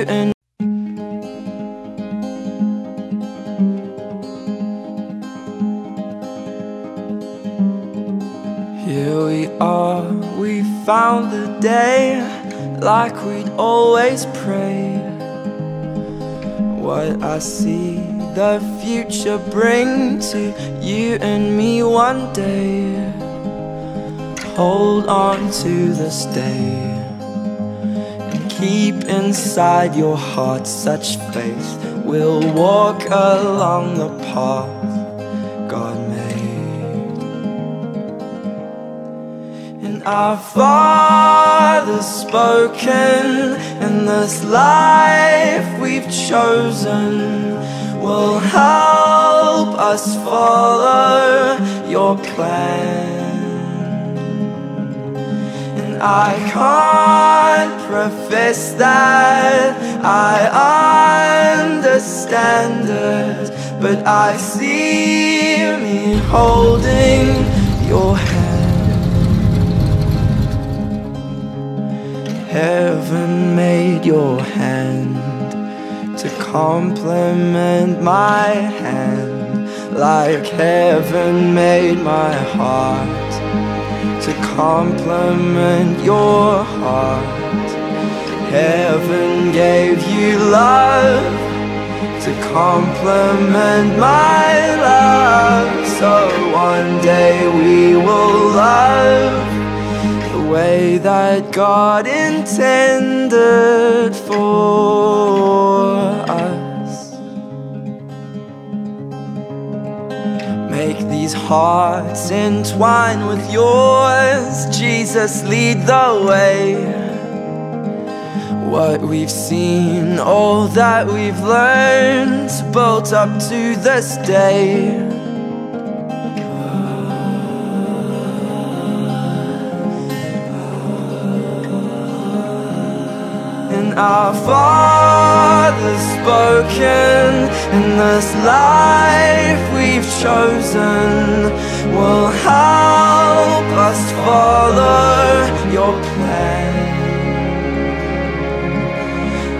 And here we are, we found the day like we'd always prayed. What I see the future bring to you and me one day. Hold on to this day and keep inside your heart such faith. We'll walk along the path God made. And our Father's spoken, and this life we've chosen will help us follow your plan. And I can't profess that I understand it, but I see me holding your hand. Heaven made your hand to complement my hand, like heaven made my heart to complement your heart. Heaven gave you love to complement my love, so one day we will love the way that God intended for us. Make these hearts entwine with yours, Jesus, lead the way. What we've seen, all that we've learned, built up to this day. And our Father's spoken, and this life we've chosen will help us follow your plan.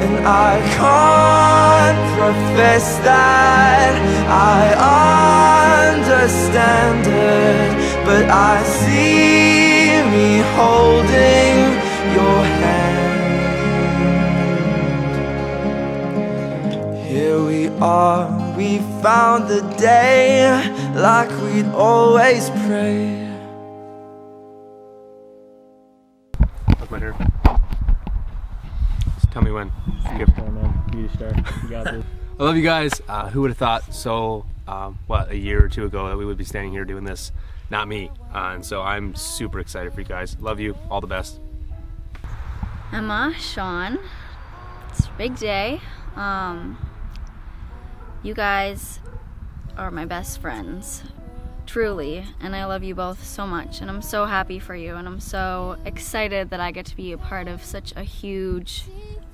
And I can't profess that I understand it, but I see me holding your hand. Here we are, we found the day like we'd always prayed. How's my hair? Just tell me when. You start. You got this. I love you guys. Who would have thought so, what, a year or two ago that we would be standing here doing this? Not me. And so I'm super excited for you guys. Love you. All the best. Emma, Shaun, it's a big day. You guys are my best friends, truly, and I love you both so much, and I'm so happy for you, and I'm so excited that I get to be a part of such a huge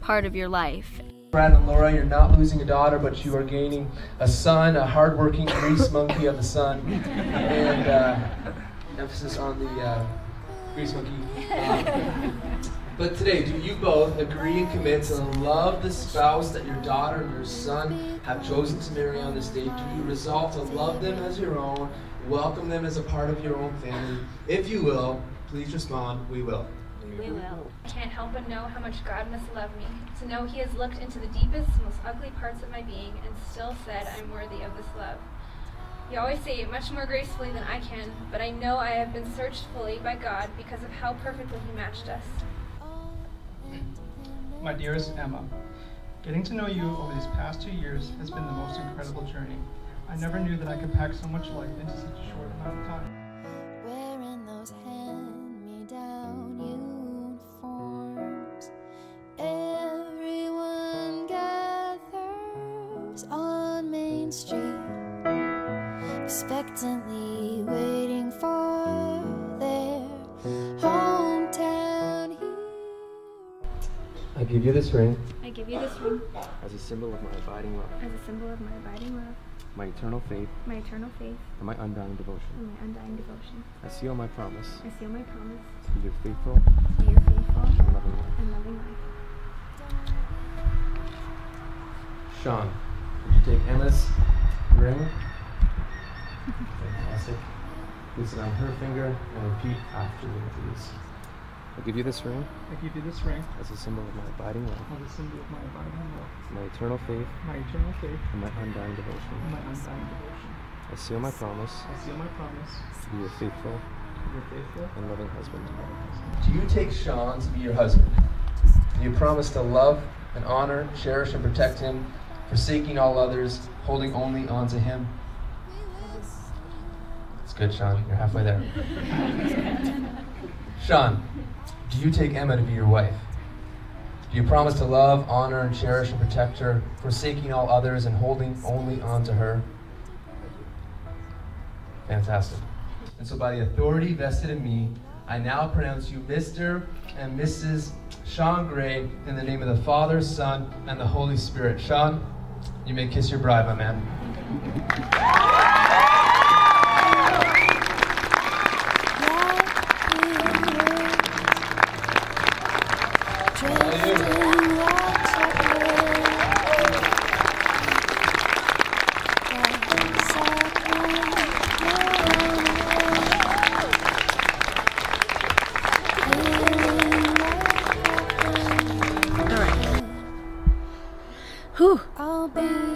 part of your life. Brad and Laura, you're not losing a daughter, but you are gaining a son, a hardworking grease monkey of the son, and emphasis on the grease monkey. But today, do you both agree and commit to love the spouse that your daughter and your son have chosen to marry on this day? Do you resolve to love them as your own, welcome them as a part of your own family? If you will, please respond, we will. We will. I can't help but know how much God must love me, to know He has looked into the deepest, most ugly parts of my being and still said I'm worthy of this love. You always say it much more gracefully than I can, but I know I have been searched fully by God because of how perfectly He matched us. My dearest Emma, getting to know you over these past 2 years has been the most incredible journey. I never knew that I could pack so much life into such a short amount of time. Wearing those hand-me-down uniforms, everyone gathers on Main Street, expectantly waiting for their hometown hero. I give you this ring I give you this ring As a symbol of my abiding love, as a symbol of my abiding love, my eternal faith, my eternal faith, and my undying devotion. and my undying devotion. I seal my promise I seal my promise to be your faithful to be your faithful and loving wife. and loving wife. Shaun, would you take Emma's ring? Fantastic. Place it on her finger and repeat after me, please. I give you this ring I give you this ring as a symbol of my abiding love, as a symbol of my abiding love, my eternal faith, my eternal faith, and my undying devotion. and my undying devotion. I seal my promise I seal my promise to be a faithful to be a faithful and loving husband. Do you take Shaun to be your husband? Do you promise to love and honor, cherish and protect him, forsaking all others, holding only on to him? It's good, Shaun. You're halfway there. Shaun, do you take Emma to be your wife? Do you promise to love, honor, and cherish and protect her, forsaking all others and holding only on to her? Fantastic. And so by the authority vested in me, I now pronounce you Mr. and Mrs. Shaun Gray in the name of the Father, Son, and the Holy Spirit. Shaun, you may kiss your bride, my man. Whew.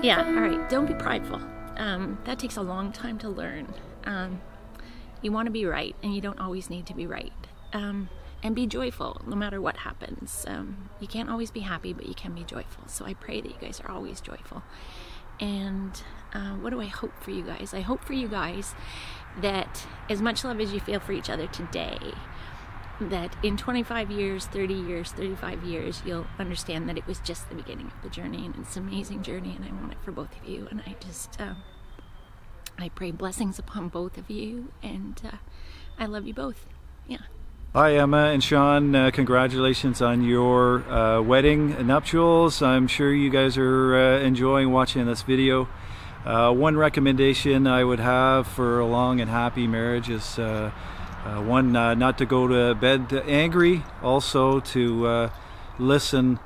Yeah, all right, don't be prideful. That takes a long time to learn. You want to be right, and you don't always need to be right. And be joyful, no matter what happens. You can't always be happy, but you can be joyful. So I pray that you guys are always joyful. And what do I hope for you guys? I hope for you guys that as much love as you feel for each other today, that in 25 years, 30 years, 35 years, you'll understand that it was just the beginning of the journey, and it's an amazing journey, and I want it for both of you. And I just, I pray blessings upon both of you, and I love you both. Yeah. Hi Emma and Shaun, congratulations on your wedding and nuptials. I'm sure you guys are enjoying watching this video. One recommendation I would have for a long and happy marriage is one, not to go to bed angry, also to listen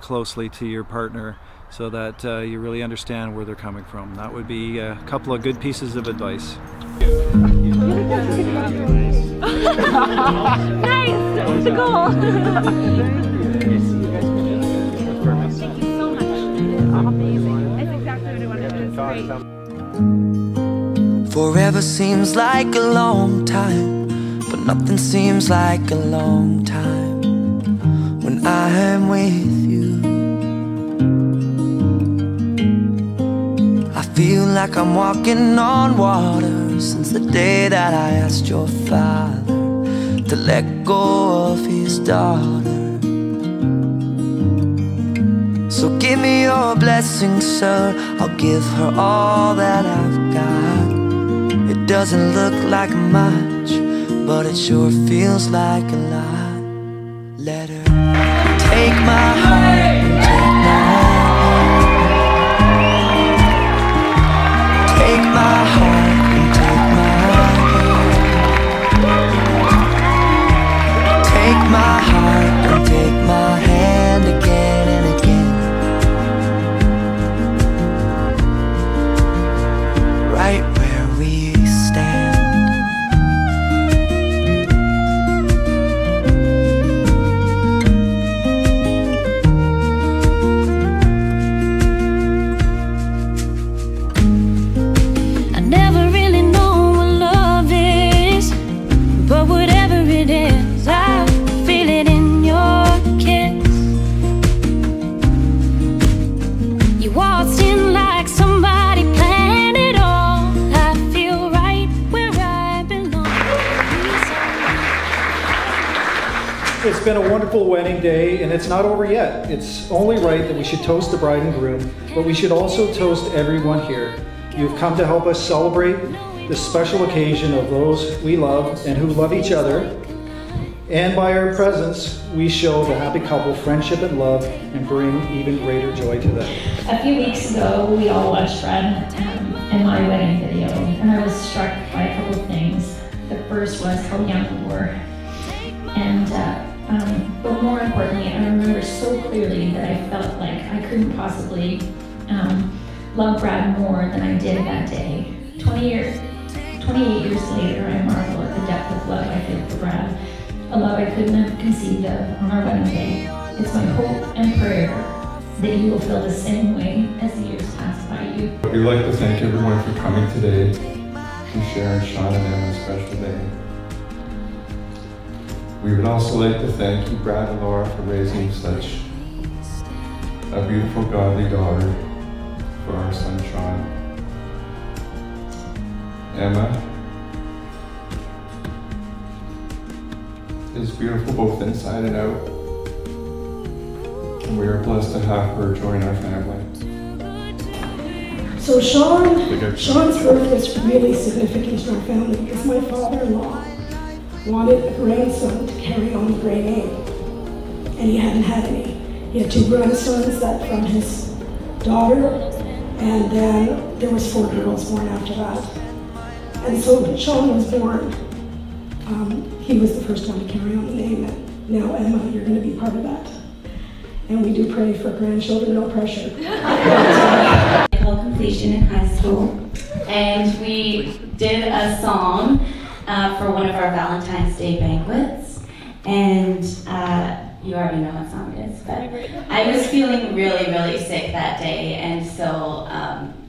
closely to your partner so that you really understand where they're coming from. That would be a couple of good pieces of advice. Nice! That's the goal! Thank you so much. Amazing. That's exactly what I wanted to do. It's great. Forever seems like a long time, but nothing seems like a long time when I'm with you. I feel like I'm walking on water since the day that I asked your father to let go of his daughter. So give me your blessing, sir. I'll give her all that I've got. It doesn't look like much, but it sure feels like a lot. Let her take my heart and take my hand. Take my heart and take my hand. Take my heart and take my hand again and again. Right where we stand. I never really know what love is, but whatever it is, I feel it in your kiss. You waltzed in like somebody planned it all. I feel right where I belong. It's been a wonderful wedding day, and it's not over yet. It's only right that we should toast the bride and groom, but we should also toast everyone here. You've come to help us celebrate this special occasion of those we love and who love each other. And by our presence, we show the happy couple friendship and love and bring even greater joy to them. A few weeks ago, we all watched Fred in my wedding video, and I was struck by a couple of things. The first was how young we were, and but more importantly, I remember so clearly that I felt like I couldn't possibly love Brad more than I did that day. 28 years later, I marvel at the depth of love I feel for Brad, a love I couldn't have conceived of on our wedding day. It's my hope and prayer that you will feel the same way as the years pass by you. We'd like to thank everyone for coming today to share Shaun and Emma's special day. We would also like to thank you, Brad and Laura, for raising such a beautiful, godly daughter for our son, Shaun. Emma is beautiful both inside and out, and we are blessed to have her join our family. So Shaun's birth was really significant in our family because my father-in-law wanted a grandson to carry on the Gray name, and he hadn't had any. He had 2 grandsons that from his daughter, and then there was 4 girls born after that. And so when Shaun was born, he was the first one to carry on the name, and now Emma, you're going to be part of that. And we do pray for grandchildren, no pressure. Completion in high school, and we did a song for one of our Valentine's Day banquets, and you already know what song it is, but I was feeling really, really sick that day, and so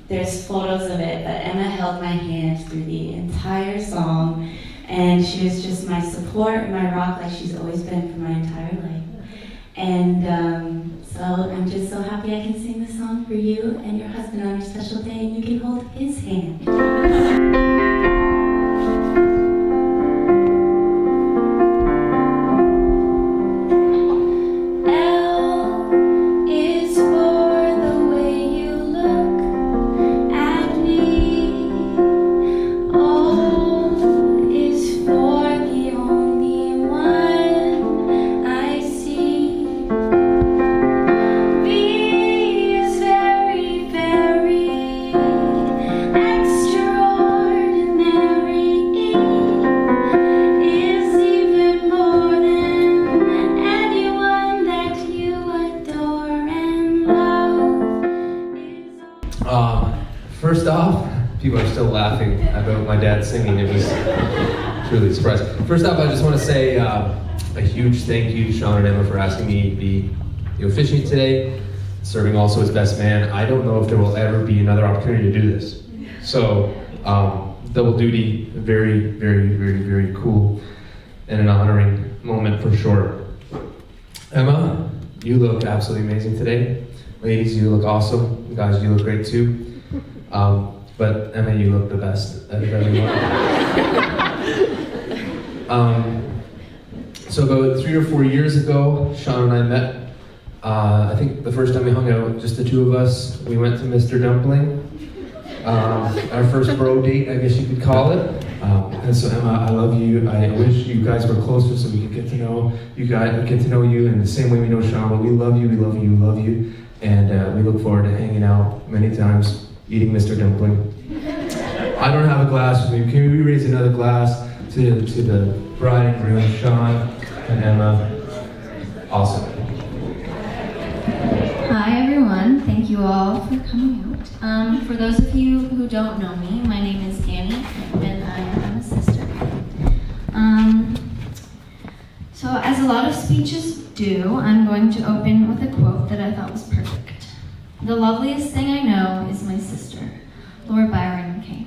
there's photos of it, but Emma held my hand through the entire song, and she was just my support and my rock like she's always been for my entire life. And so I'm just so happy I can sing this song for you and your husband on your special day, and you can hold his hand. First off, people are still laughing about my dad singing. It was truly a surprise. First off, I just want to say a huge thank you to Shaun and Emma for asking me to be the officiant today, serving also as best man. I don't know if there will ever be another opportunity to do this. So, double duty, very, very, very, very cool, and an honoring moment for sure. Emma, you look absolutely amazing today. Ladies, you look awesome. Guys, you look great too. But Emma, you look the best out of everyone. So about 3 or 4 years ago, Shaun and I met. I think the first time we hung out, just the 2 of us, we went to Mr. Dumpling. Our first bro date, I guess you could call it. And so Emma, I love you. I wish you guys were closer so we could get to know you guys, get to know you in the same way we know Shaun. But we love you, we love you, we love you. And we look forward to hanging out many times, eating Mr. Dumpling. I don't have a glass with me. Can we raise another glass to the bride and groom, Shaun and Emma? Awesome. Hi everyone, thank you all for coming out. For those of you who don't know me, my name is Annie, and I am Emma's sister. So as a lot of speeches do, I'm going to open with a quote that I thought was perfect. The loveliest thing I know is my sister, Lord Byron McCain.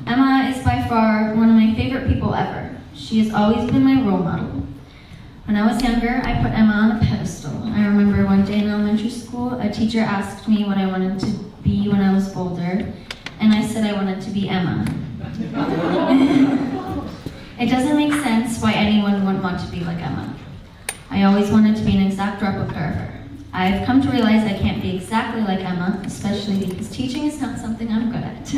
Emma is by far one of my favorite people ever. She has always been my role model. When I was younger, I put Emma on a pedestal. I remember one day in elementary school, a teacher asked me what I wanted to be when I was older, and I said I wanted to be Emma. It doesn't make sense why anyone wouldn't want to be like Emma. I always wanted to be an exact replica of her. I've come to realize I can't be exactly like Emma, especially because teaching is not something I'm good at.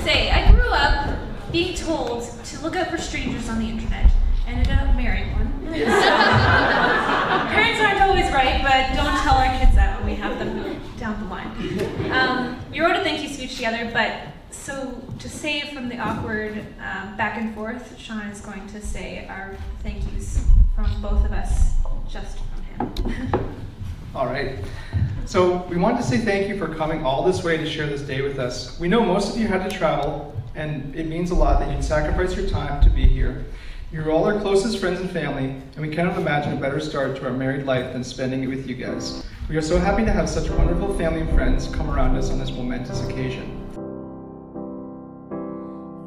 say, I grew up being told to look out for strangers on the internet. Ended up marrying one. Parents aren't always right, but don't tell our kids that when we have them down the line. We wrote a thank you speech together, but so to save from the awkward back and forth, Shaun is going to say our thank yous from both of us, just from him. All right. So we wanted to say thank you for coming all this way to share this day with us. We know most of you had to travel, and it means a lot that you'd sacrifice your time to be here. You're all our closest friends and family, and we cannot imagine a better start to our married life than spending it with you guys. We are so happy to have such wonderful family and friends come around us on this momentous occasion.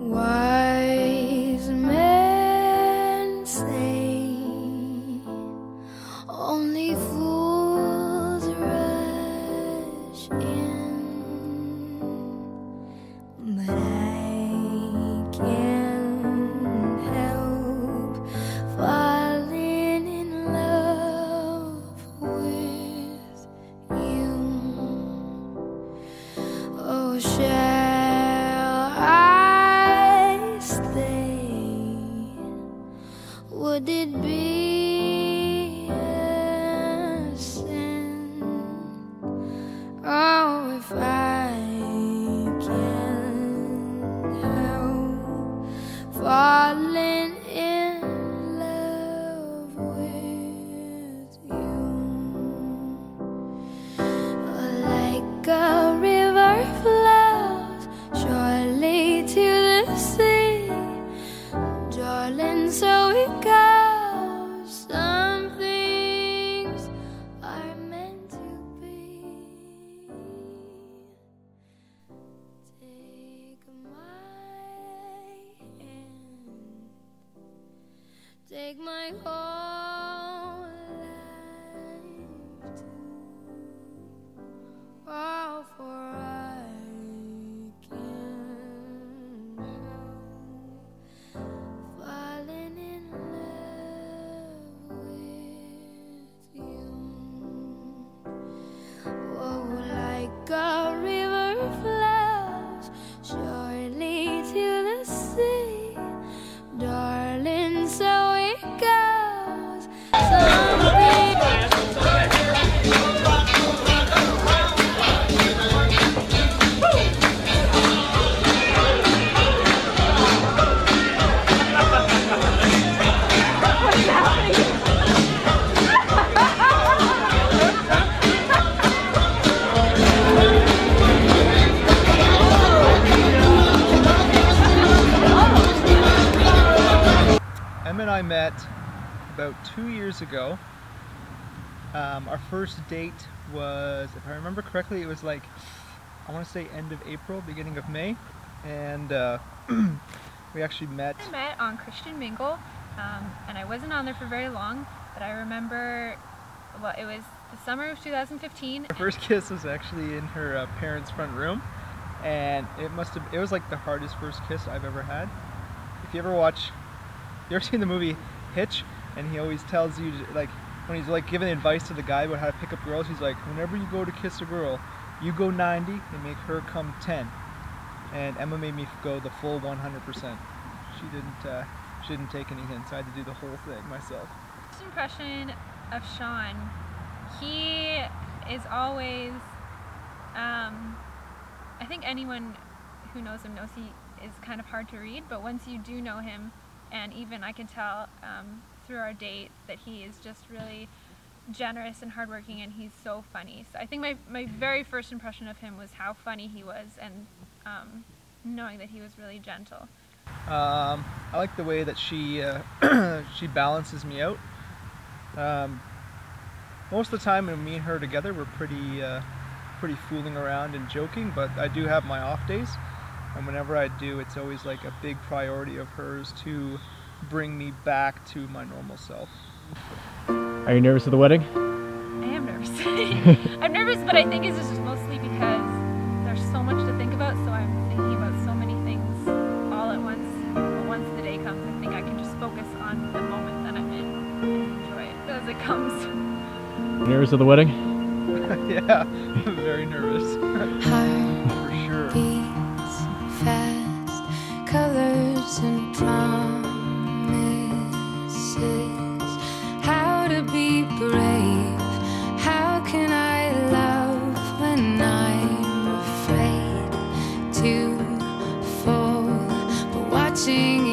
Wise men say only fools rush in, but I can't help falling in love with you. Oh, shall I stay? Would it be a sin? Oh, if I can't help falling in love with you. Like a river flows surely to the sea, darling, so it goes. Some things are meant to be. Take my hand, take my whole life too. Oh, for I can't help falling in love with you. Oh, like a river flows surely to the sea, darling, so it goes. Em and I met about 2 years ago. Our first date was, if I remember correctly, it was like, I want to say end of April, beginning of May, and we actually met. I met on Christian Mingle, and I wasn't on there for very long, but I remember, well, it was the summer of 2015. Our first kiss was actually in her parents' front room, and it was like the hardest first kiss I've ever had. If you ever seen the movie Hitch, and he always tells you, like, when he's like giving advice to the guy about how to pick up girls, he's like, whenever you go to kiss a girl, you go 90 and make her come 10. And Emma made me go the full 100%. She didn't take anything, so I had to do the whole thing myself. First impression of Shaun, he is always, I think anyone who knows him knows he is kind of hard to read, but once you do know him, and even I can tell through our date that he is just really generous and hardworking, and he's so funny. So I think my very first impression of him was how funny he was, and knowing that he was really gentle. I like the way that she she balances me out. Most of the time when me and her together, we're pretty fooling around and joking, but I do have my off days, and whenever I do, it's always like a big priority of hers to bring me back to my normal self. Are you nervous for the wedding? I am nervous. I'm nervous, but I think it's just mostly because there's so much to think about, so I'm thinking about so many things all at once. But once the day comes, I think I can just focus on the moment that I'm in and enjoy it as it comes. Nervous for the wedding? Yeah, I'm very nervous. For sure. Beats fast. watching